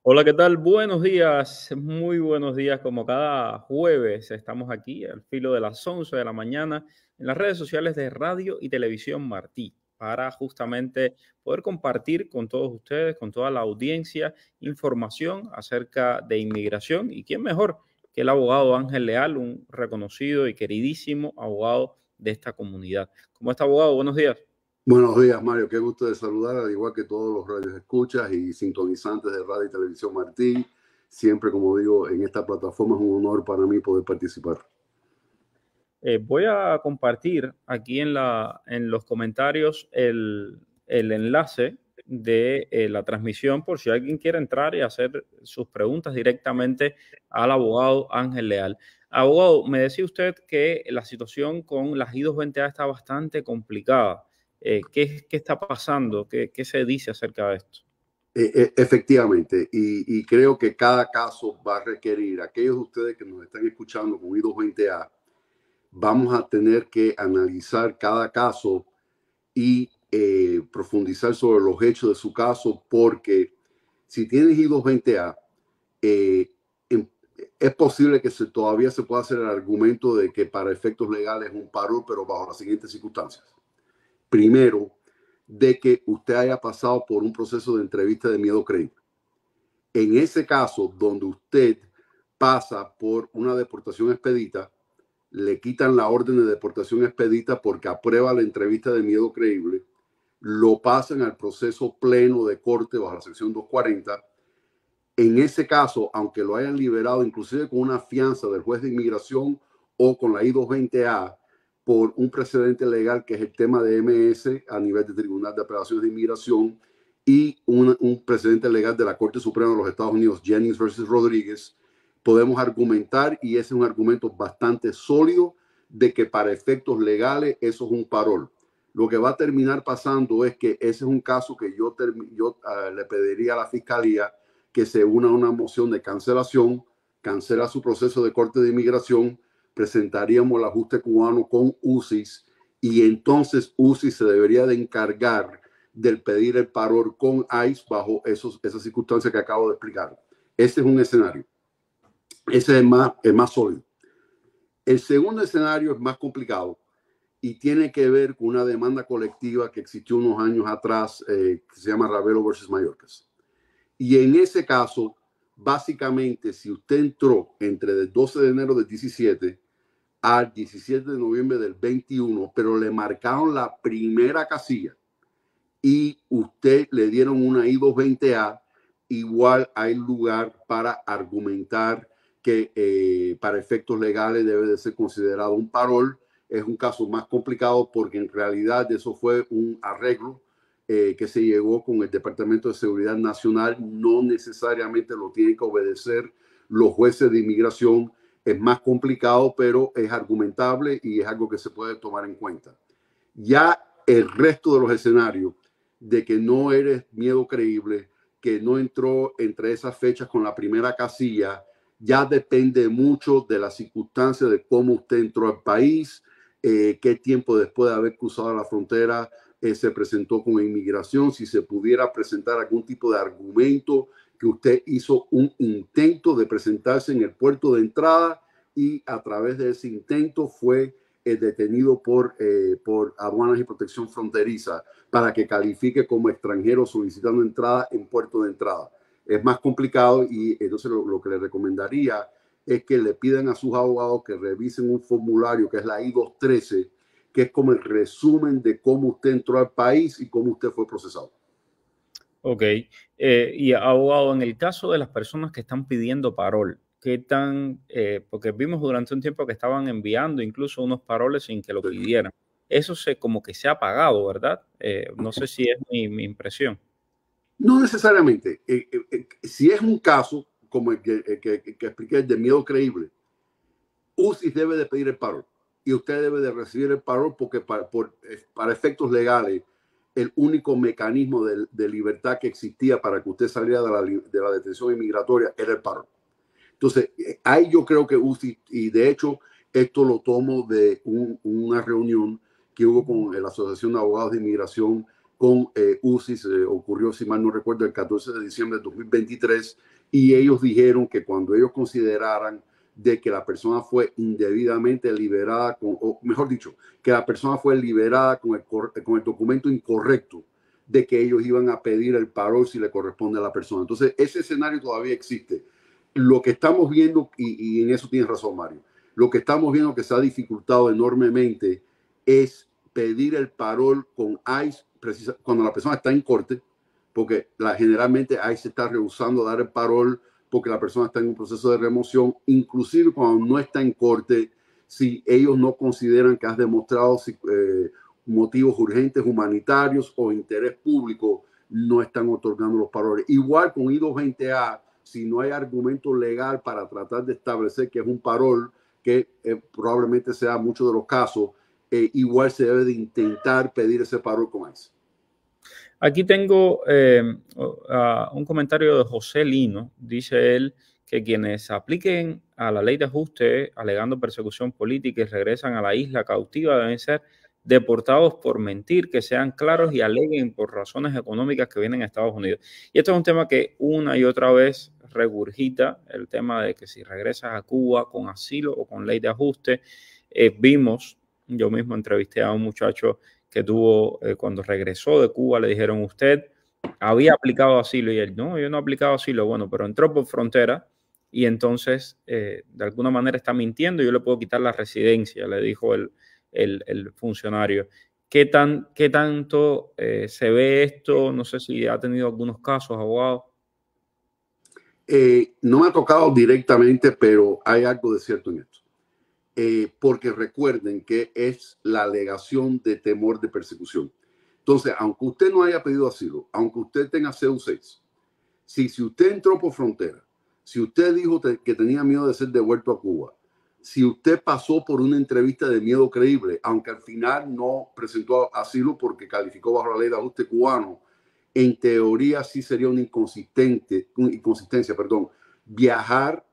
Hola, ¿qué tal? Buenos días, muy buenos días. Como cada jueves estamos aquí al filo de las 11 de la mañana en las redes sociales de Radio y Televisión Martí para justamente poder compartir con todos ustedes, con toda la audiencia, información acerca de inmigración. ¿Y quién mejor que el abogado Ángel Leal, un reconocido y queridísimo abogado de esta comunidad? ¿Cómo está, abogado? Buenos días. Buenos días, Mario. Qué gusto de saludar, al igual que todos los radios escuchas y sintonizantes de Radio y Televisión Martí. Siempre, como digo, en esta plataforma es un honor para mí poder participar. Voy a compartir aquí en los comentarios el enlace de la transmisión por si alguien quiere entrar y hacer sus preguntas directamente al abogado Ángel Leal. Abogado, me decía usted que la situación con las I-220A está bastante complicada. ¿Qué está pasando? ¿Qué se dice acerca de esto? Efectivamente, y creo que cada caso va a requerir, aquellos de ustedes que nos están escuchando con I-220A, vamos a tener que analizar cada caso y profundizar sobre los hechos de su caso, porque si tienes I-220A, eh, em- es posible que todavía se pueda hacer el argumento de que para efectos legales es un paro, pero bajo las siguientes circunstancias. Primero, de que usted haya pasado por un proceso de entrevista de miedo creíble. En ese caso, donde usted pasa por una deportación expedita, le quitan la orden de deportación expedita porque aprueba la entrevista de miedo creíble, lo pasan al proceso pleno de corte bajo la sección 240. En ese caso, aunque lo hayan liberado, inclusive con una fianza del juez de inmigración o con la I-220A, por un precedente legal que es el tema de MS a nivel de Tribunal de Apelaciones de Inmigración y un precedente legal de la Corte Suprema de los Estados Unidos, Jennings versus Rodríguez, podemos argumentar, y ese es un argumento bastante sólido, de que para efectos legales eso es un parol. Lo que va a terminar pasando es que ese es un caso que yo le pediría a la Fiscalía que se una a una moción de cancelación, cancela su proceso de corte de inmigración, presentaríamos el ajuste cubano con UCIS y entonces UCIS se debería de encargar del pedir el parol con ICE bajo esas circunstancias que acabo de explicar. Ese es un escenario. Ese es más sólido. El segundo escenario es más complicado y tiene que ver con una demanda colectiva que existió unos años atrás, que se llama Ravelo versus Mayorkas. Y en ese caso, básicamente, si usted entró entre el 12 de enero del 17 al 17 de noviembre del 21, pero le marcaron la primera casilla y usted le dieron una I-220A, igual hay lugar para argumentar que para efectos legales debe de ser considerado un parol. Es un caso más complicado porque en realidad eso fue un arreglo que se llegó con el Departamento de Seguridad Nacional. No necesariamente lo tienen que obedecer los jueces de inmigración. Es más complicado, pero es argumentable y es algo que se puede tomar en cuenta. Ya el resto de los escenarios de que no eres miedo creíble, que no entró entre esas fechas con la primera casilla, ya depende mucho de las circunstancias de cómo usted entró al país, qué tiempo después de haber cruzado la frontera se presentó con inmigración, si se pudiera presentar algún tipo de argumento que usted hizo un intento de presentarse en el puerto de entrada y a través de ese intento fue detenido por aduanas y protección fronteriza para que califique como extranjero solicitando entrada en puerto de entrada. Es más complicado y entonces lo que le recomendaría es que le pidan a sus abogados que revisen un formulario que es la I-213, que es como el resumen de cómo usted entró al país y cómo usted fue procesado. Ok. Y abogado, en el caso de las personas que están pidiendo parol, ¿qué tan, porque vimos durante un tiempo que estaban enviando incluso unos paroles sin que lo Sí. pidieran? Eso como que se ha apagado, ¿verdad? No sé si es mi impresión. No necesariamente. Si es un caso como el que expliqué, el de miedo creíble, UCIS debe de pedir el parol y usted debe de recibir el parol porque para efectos legales el único mecanismo de libertad que existía para que usted saliera de la detención inmigratoria era el parol. Entonces, ahí yo creo que UCIS, y de hecho esto lo tomo de una reunión que hubo con la Asociación de Abogados de Inmigración con UCI. Ocurrió, si mal no recuerdo, el 14 de diciembre de 2023, y ellos dijeron que cuando ellos consideraran de que la persona fue indebidamente liberada, o mejor dicho, que la persona fue liberada con el documento incorrecto, de que ellos iban a pedir el parol si le corresponde a la persona. Entonces, ese escenario todavía existe. Lo que estamos viendo, y en eso tienes razón, Mario, lo que estamos viendo que se ha dificultado enormemente es pedir el parol con ICE cuando la persona está en corte, porque generalmente ICE está rehusando dar el parol porque la persona está en un proceso de remoción, inclusive cuando no está en corte, si ellos no consideran que has demostrado motivos urgentes, humanitarios o interés público, no están otorgando los paroles. Igual con I-220A, si no hay argumento legal para tratar de establecer que es un parol, que probablemente sea muchos de los casos, igual se debe de intentar pedir ese parol con ICE. Aquí tengo un comentario de José Lino. Dice él que quienes apliquen a la ley de ajuste alegando persecución política y regresan a la isla cautiva deben ser deportados por mentir, que sean claros y aleguen por razones económicas que vienen a Estados Unidos. Y esto es un tema que una y otra vez regurgita, el tema de que si regresas a Cuba con asilo o con ley de ajuste. Yo mismo entrevisté a un muchacho que tuvo, cuando regresó de Cuba, le dijeron, usted había aplicado asilo, y él, no, yo no he aplicado asilo, bueno, pero entró por frontera y entonces de alguna manera está mintiendo, yo le puedo quitar la residencia, le dijo el funcionario. ¿Qué tanto se ve esto? No sé si ha tenido algunos casos, abogado. No me ha tocado directamente, pero hay algo de cierto en esto. Porque recuerden que es la alegación de temor de persecución. Entonces, aunque usted no haya pedido asilo, aunque usted tenga CU6, si usted entró por frontera, si usted dijo que tenía miedo de ser devuelto a Cuba, si usted pasó por una entrevista de miedo creíble, aunque al final no presentó asilo porque calificó bajo la ley de ajuste cubano, en teoría sí sería una inconsistencia, viajar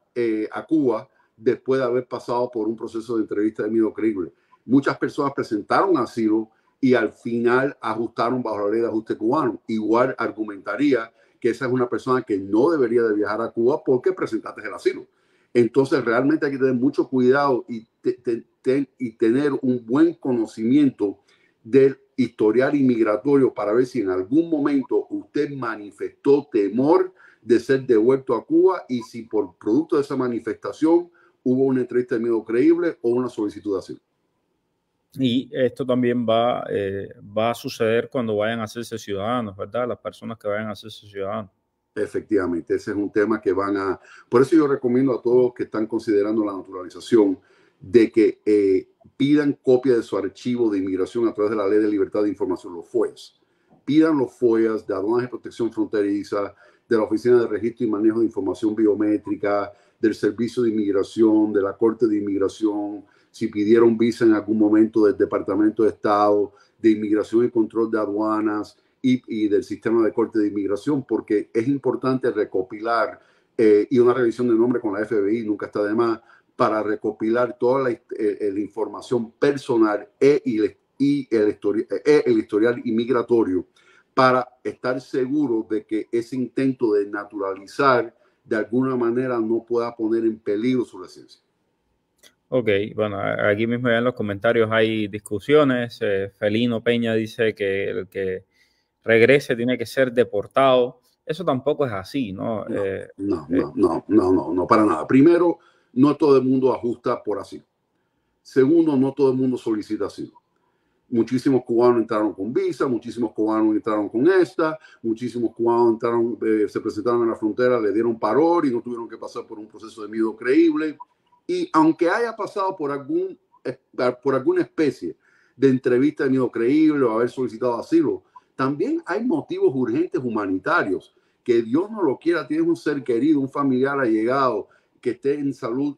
a Cuba después de haber pasado por un proceso de entrevista de miedo creíble. Muchas personas presentaron asilo y al final ajustaron bajo la ley de ajuste cubano. Igual argumentaría que esa es una persona que no debería de viajar a Cuba porque presentaste el asilo. Entonces realmente hay que tener mucho cuidado y tener un buen conocimiento del historial inmigratorio para ver si en algún momento usted manifestó temor de ser devuelto a Cuba y si por producto de esa manifestación hubo una entrevista de miedo creíble o una solicitud de asilo. Y esto también va a suceder cuando vayan a hacerse ciudadanos, ¿verdad? Las personas que vayan a hacerse ciudadanos. Efectivamente, ese es un tema que van a... Por eso yo recomiendo a todos que están considerando la naturalización de que pidan copia de su archivo de inmigración a través de la Ley de Libertad de Información, los FOIAs. Pidan los FOIAs de Aduanas y Protección Fronteriza, de la Oficina de Registro y Manejo de Información Biométrica, del Servicio de Inmigración, de la Corte de Inmigración, si pidieron visa en algún momento del Departamento de Estado, de Inmigración y Control de Aduanas y del Sistema de Corte de Inmigración, porque es importante recopilar y una revisión de nombre con la FBI nunca está de más, para recopilar toda la información personal el historial inmigratorio, para estar seguro de que ese intento de naturalizar de alguna manera no pueda poner en peligro su residencia. Ok, bueno, aquí mismo ya en los comentarios hay discusiones. Felino Peña dice que el que regrese tiene que ser deportado. Eso tampoco es así, ¿no? No, para nada. Primero, no todo el mundo ajusta por asilo. Segundo, no todo el mundo solicita asilo. Muchísimos cubanos entraron con visa, muchísimos cubanos entraron con muchísimos cubanos entraron, se presentaron en la frontera, le dieron parol y no tuvieron que pasar por un proceso de miedo creíble. Y aunque haya pasado por alguna especie de entrevista de miedo creíble o haber solicitado asilo, también hay motivos urgentes humanitarios. Que Dios no lo quiera, tienes un ser querido, un familiar allegado que esté en salud,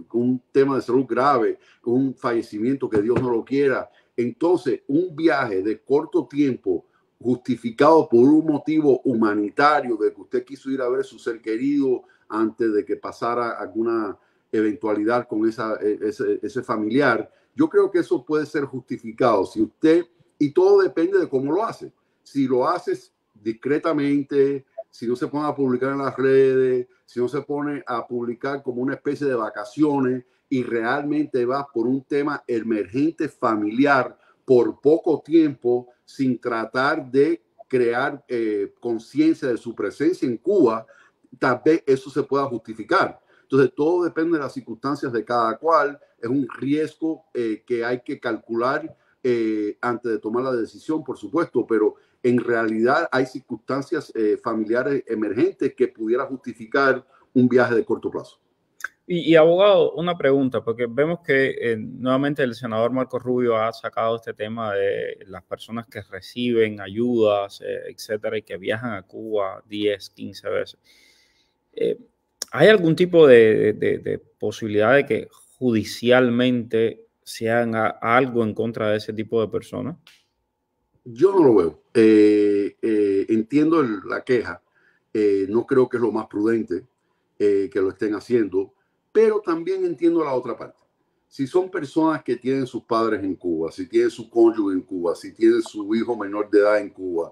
con un tema de salud grave, con un fallecimiento, que Dios no lo quiera. Entonces, un viaje de corto tiempo justificado por un motivo humanitario de que usted quiso ir a ver a su ser querido antes de que pasara alguna eventualidad con ese familiar, yo creo que eso puede ser justificado. Si usted Y todo depende de cómo lo haces. Si lo haces discretamente, si no se pone a publicar en las redes, si no se pone a publicar como una especie de vacaciones y realmente vas por un tema emergente familiar por poco tiempo sin tratar de crear conciencia de su presencia en Cuba, tal vez eso se pueda justificar. Entonces, todo depende de las circunstancias de cada cual. Es un riesgo que hay que calcular antes de tomar la decisión, por supuesto, pero en realidad hay circunstancias familiares emergentes que pudiera justificar un viaje de corto plazo. Y abogado, una pregunta, porque vemos que nuevamente el senador Marco Rubio ha sacado este tema de las personas que reciben ayudas, etcétera, y que viajan a Cuba 10, 15 veces. ¿Hay algún tipo de posibilidad de que judicialmente se haga algo en contra de ese tipo de personas? Yo no lo veo. Entiendo la queja. No creo que es lo más prudente que lo estén haciendo, pero también entiendo la otra parte. Si son personas que tienen sus padres en Cuba, si tienen su cónyuge en Cuba, si tienen su hijo menor de edad en Cuba,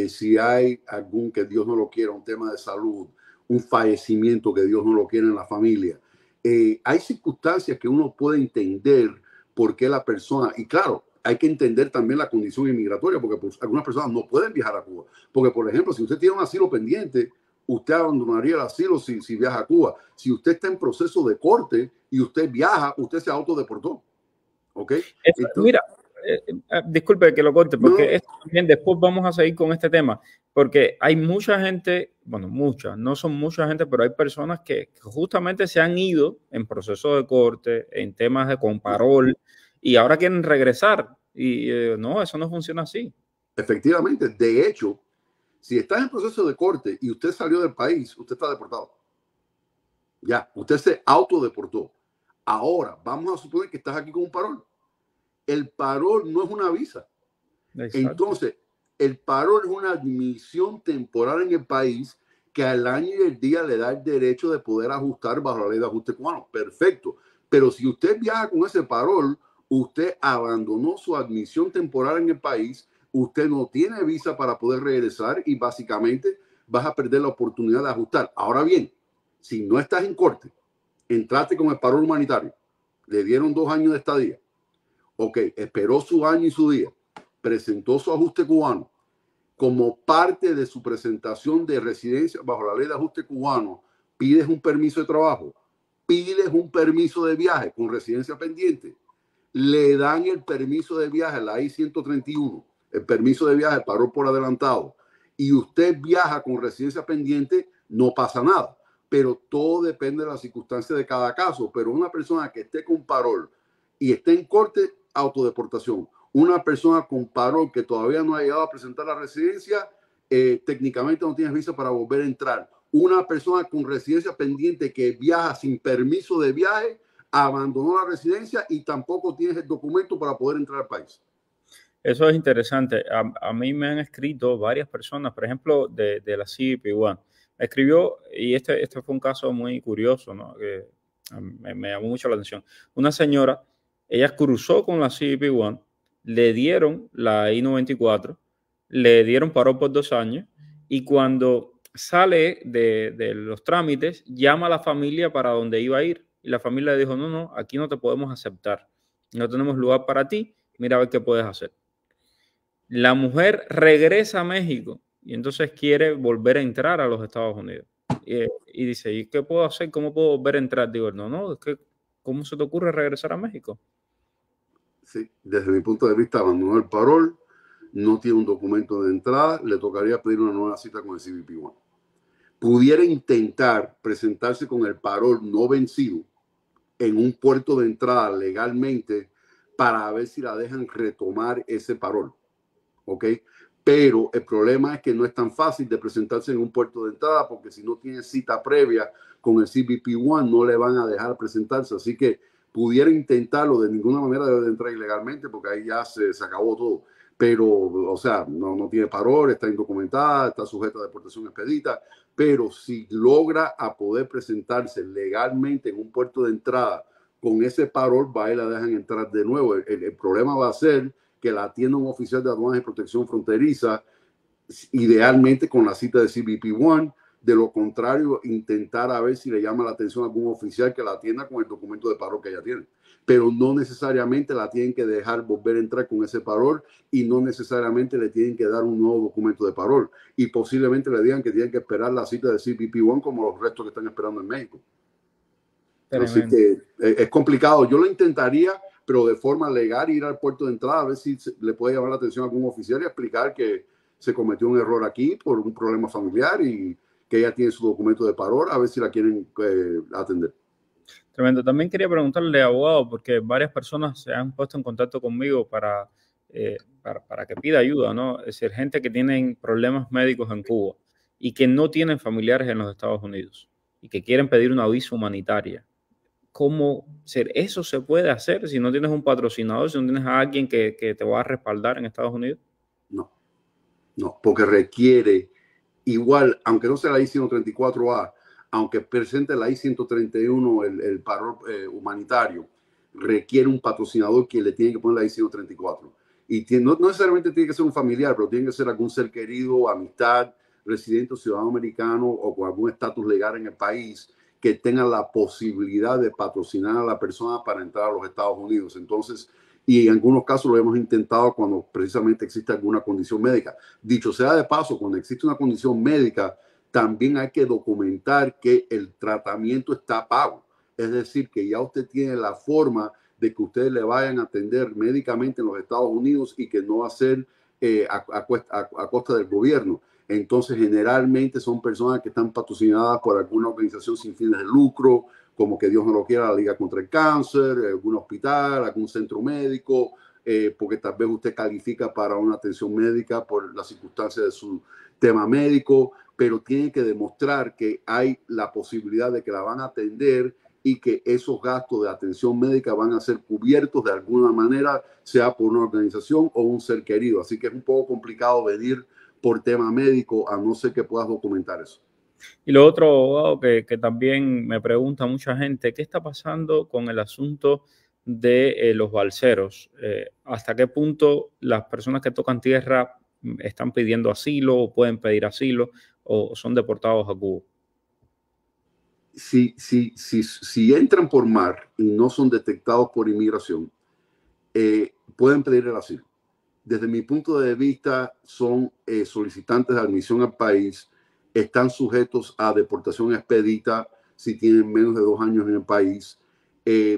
si hay algún, que Dios no lo quiera, un tema de salud, un fallecimiento que Dios no lo quiera en la familia, hay circunstancias que uno puede entender por qué la persona, y claro, hay que entender también la condición inmigratoria, porque pues, algunas personas no pueden viajar a Cuba. Porque, por ejemplo, si usted tiene un asilo pendiente, usted abandonaría el asilo si viaja a Cuba. Si usted está en proceso de corte y usted viaja, usted se autodeportó. ¿Ok? Entonces, mira, disculpe que lo corte, porque no, esto también después vamos a seguir con este tema, porque hay mucha gente, bueno, muchas, no son mucha gente, pero hay personas que justamente se han ido en proceso de corte, en temas de comparol, y ahora quieren regresar. Y no, eso no funciona así. efectivamente, de hecho, si estás en proceso de corte y usted salió del país, usted está deportado. Ya, usted se autodeportó. Ahora, vamos a suponer que estás aquí con un parol. El parol no es una visa. Exacto. Entonces, el parol es una admisión temporal en el país que al año y el día le da el derecho de poder ajustar bajo la ley de ajuste cubano. Perfecto. Pero si usted viaja con ese parol, usted abandonó su admisión temporal en el país, usted no tiene visa para poder regresar y básicamente vas a perder la oportunidad de ajustar. Ahora bien, si no estás en corte, entraste con el parol humanitario, le dieron 2 años de estadía, ok, esperó su año y su día, presentó su ajuste cubano como parte de su presentación de residencia bajo la ley de ajuste cubano, pides un permiso de trabajo, pides un permiso de viaje con residencia pendiente, le dan el permiso de viaje, la I-131, el permiso de viaje paró por adelantado, y usted viaja con residencia pendiente, no pasa nada. Pero todo depende de las circunstancias de cada caso. Pero una persona que esté con parol y esté en corte, autodeportación. Una persona con parol que todavía no ha llegado a presentar la residencia, técnicamente no tienes visa para volver a entrar. Una persona con residencia pendiente que viaja sin permiso de viaje, abandonó la residencia y tampoco tienes el documento para poder entrar al país. Eso es interesante. A mí me han escrito varias personas, por ejemplo, de la CBP-1. Me escribió, y este fue un caso muy curioso, ¿no? Que me llamó mucho la atención. Una señora, ella cruzó con la CBP-1, le dieron la I-94, le dieron parol por 2 años, y cuando sale de los trámites, llama a la familia para donde iba a ir. Y la familia le dijo, no, no, aquí no te podemos aceptar. No tenemos lugar para ti. Mira a ver qué puedes hacer. La mujer regresa a México y entonces quiere volver a entrar a los Estados Unidos. Y dice, ¿y qué puedo hacer? ¿Cómo puedo volver a entrar? Digo, no, es que, ¿cómo se te ocurre regresar a México? Sí, desde mi punto de vista, abandonó el parol, no tiene un documento de entrada, le tocaría pedir una nueva cita con el CBP-1. Pudiera intentar presentarse con el parol no vencido en un puerto de entrada legalmente para ver si la dejan retomar ese parol. ¿Ok? Pero el problema es que no es tan fácil de presentarse en un puerto de entrada porque si no tiene cita previa con el CBP-1 no le van a dejar presentarse. Así que pudiera intentarlo, de ninguna manera debe de entrar ilegalmente porque ahí ya se acabó todo. Pero, o sea, no tiene parol, está indocumentada, está sujeta a deportación expedita. Pero si logra a poder presentarse legalmente en un puerto de entrada con ese parol, va y la dejan entrar de nuevo. El problema va a ser que la atienda un oficial de aduanas y protección fronteriza, idealmente con la cita de CBP-1. De lo contrario, intentar a ver si le llama la atención a algún oficial que la atienda con el documento de paro que ella tiene. Pero no necesariamente la tienen que dejar volver a entrar con ese parol y no necesariamente le tienen que dar un nuevo documento de parol. Y posiblemente le digan que tienen que esperar la cita de CBP-1 como los restos que están esperando en México. Así que es complicado. Yo lo intentaría, pero de forma legal, ir al puerto de entrada a ver si le puede llamar la atención a algún oficial y explicar que se cometió un error aquí por un problema familiar y que ella tiene su documento de parol, a ver si la quieren atender. Tremendo. También quería preguntarle, abogado, porque varias personas se han puesto en contacto conmigo para que pida ayuda, ¿no? Es decir, gente que tienen problemas médicos en Cuba y que no tienen familiares en los Estados Unidos y que quieren pedir una visa humanitaria. ¿Cómo ser? ¿Eso se puede hacer si no tienes un patrocinador, si no tienes a alguien que te va a respaldar en Estados Unidos? No, porque requiere igual, aunque no sea la I-134A, aunque presente la I-131, el paro humanitario, requiere un patrocinador que le tiene que poner la I-134. Y no necesariamente tiene que ser un familiar, pero tiene que ser algún ser querido, amistad, residente o ciudadano americano o con algún estatus legal en el país que tenga la posibilidad de patrocinar a la persona para entrar a los Estados Unidos. Entonces, y en algunos casos lo hemos intentado cuando precisamente existe alguna condición médica. Dicho sea de paso, cuando existe una condición médica, también hay que documentar que el tratamiento está pago. Es decir, que ya usted tiene la forma de que ustedes le vayan a atender médicamente en los Estados Unidos y que no va a ser a costa del gobierno. Entonces, generalmente son personas que están patrocinadas por alguna organización sin fines de lucro, como que Dios no lo quiera, la Liga contra el Cáncer, algún hospital, algún centro médico, porque tal vez usted califica para una atención médica por las circunstancias de su tema médico, pero tiene que demostrar que hay la posibilidad de que la van a atender y que esos gastos de atención médica van a ser cubiertos de alguna manera, sea por una organización o un ser querido. Así que es un poco complicado venir por tema médico, a no ser que puedas documentar eso. Y lo otro, abogado, que también me pregunta mucha gente, ¿qué está pasando con el asunto de los balseros? ¿Hasta qué punto las personas que tocan tierra están pidiendo asilo o pueden pedir asilo o son deportados a Cuba? Si entran por mar y no son detectados por inmigración, pueden pedir el asilo. Desde mi punto de vista, son solicitantes de admisión al país, están sujetos a deportación expedita si tienen menos de 2 años en el país.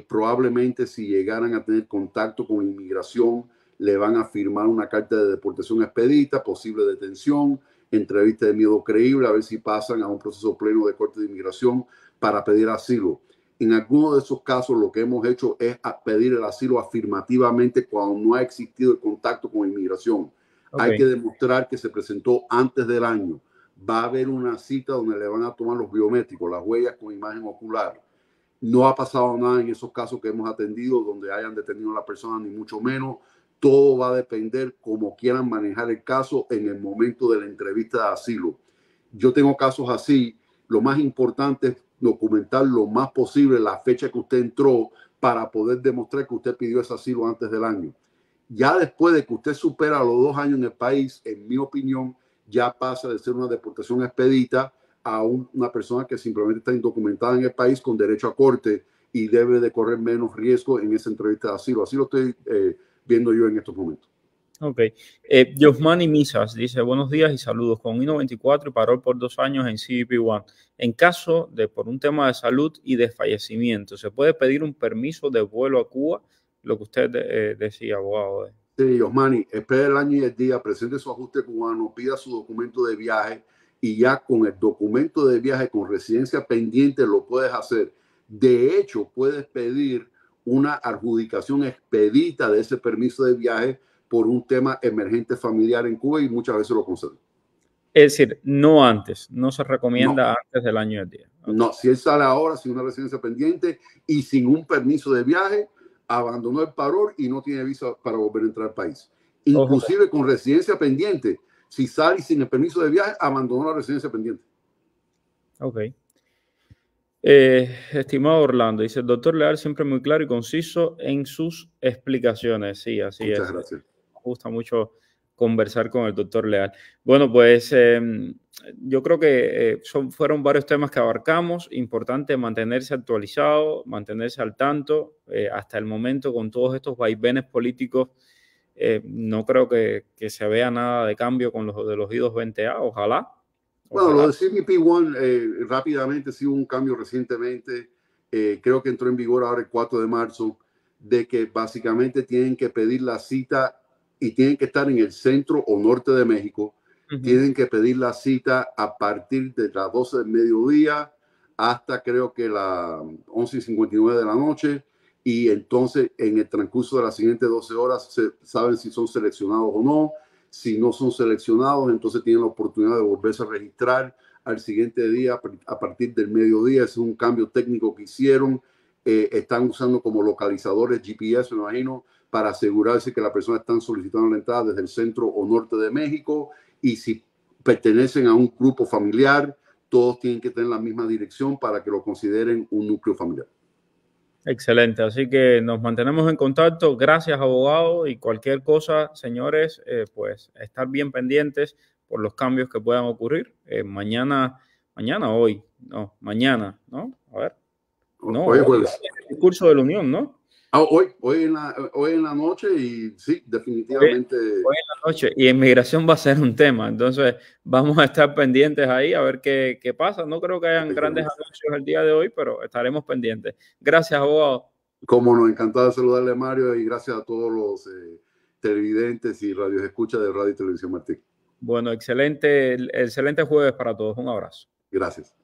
Probablemente si llegaran a tener contacto con inmigración, le van a firmar una carta de deportación expedita, posible detención, entrevista de miedo creíble, a ver si pasan a un proceso pleno de corte de inmigración para pedir asilo. En algunos de esos casos lo que hemos hecho es pedir el asilo afirmativamente cuando no ha existido el contacto con inmigración. Okay. Hay que demostrar que se presentó antes del año. Va a haber una cita donde le van a tomar los biométricos, las huellas con imagen ocular. No ha pasado nada en esos casos que hemos atendido donde hayan detenido a la persona, ni mucho menos. Todo va a depender cómo quieran manejar el caso en el momento de la entrevista de asilo. Yo tengo casos así. Lo más importante es documentar lo más posible la fecha que usted entró para poder demostrar que usted pidió ese asilo antes del año. Ya después de que usted supera los 2 años en el país, en mi opinión, ya pasa de ser una deportación expedita a una persona que simplemente está indocumentada en el país con derecho a corte y debe de correr menos riesgo en esa entrevista de asilo. Así lo estoy viendo yo en estos momentos. Ok. Yosmani Misas dice, buenos días y saludos. Con I-94 y paró por 2 años en CBP-1. En caso de por un tema de salud y de fallecimiento, ¿se puede pedir un permiso de vuelo a Cuba? Lo que usted decía, abogado. Sí, Yosmani, espere el año y el día, presente su ajuste cubano, pida su documento de viaje y ya con el documento de viaje con residencia pendiente lo puedes hacer. De hecho, puedes pedir una adjudicación expedita de ese permiso de viaje por un tema emergente familiar en Cuba y muchas veces lo conceden. Es decir, no antes, no se recomienda antes del año y el día. Okay. No, si él sale ahora sin una residencia pendiente y sin un permiso de viaje, abandonó el parol y no tiene visa para volver a entrar al país. Inclusive con residencia pendiente, si sale sin el permiso de viaje, abandonó la residencia pendiente. Ok. Estimado Orlando, dice el doctor Leal siempre muy claro y conciso en sus explicaciones. Sí, así es. Muchas gracias. gusta mucho conversar con el doctor Leal. Bueno, pues yo creo que fueron varios temas que abarcamos. Importante mantenerse actualizado, mantenerse al tanto. Hasta el momento, con todos estos vaivenes políticos, no creo que se vea nada de cambio con los de los I220A. Ojalá. Bueno, lo Ojalá. de CBP-1 rápidamente sí hubo un cambio recientemente. Creo que entró en vigor ahora el 4 de marzo, de que básicamente tienen que pedir la cita y tienen que estar en el centro o norte de México. Tienen que pedir la cita a partir de las 12 del mediodía hasta creo que las 11:59 de la noche. Y entonces en el transcurso de las siguientes 12 horas se saben si son seleccionados o no. Si no son seleccionados, entonces tienen la oportunidad de volverse a registrar al siguiente día a partir del mediodía. Es un cambio técnico que hicieron. Están usando como localizadores GPS, me imagino, para asegurarse que la persona está solicitando la entrada desde el centro o norte de México. Y si pertenecen a un grupo familiar, todos tienen que tener la misma dirección para que lo consideren un núcleo familiar. Excelente, así que nos mantenemos en contacto. Gracias, abogado, y cualquier cosa, señores, pues estar bien pendientes por los cambios que puedan ocurrir. Mañana, hoy, no, mañana, ¿no? A ver, no, Hoy es jueves. el curso de la Unión, ¿no? Hoy en la noche y sí, definitivamente. Hoy en la noche, y inmigración va a ser un tema, entonces vamos a estar pendientes ahí a ver qué pasa. No creo que hayan grandes anuncios el día de hoy, pero estaremos pendientes. Gracias, abogado. Como nos encantaba saludarle, Mario, y gracias a todos los televidentes y radios escucha de Radio y Televisión Martí. Bueno, excelente jueves para todos. Un abrazo. Gracias.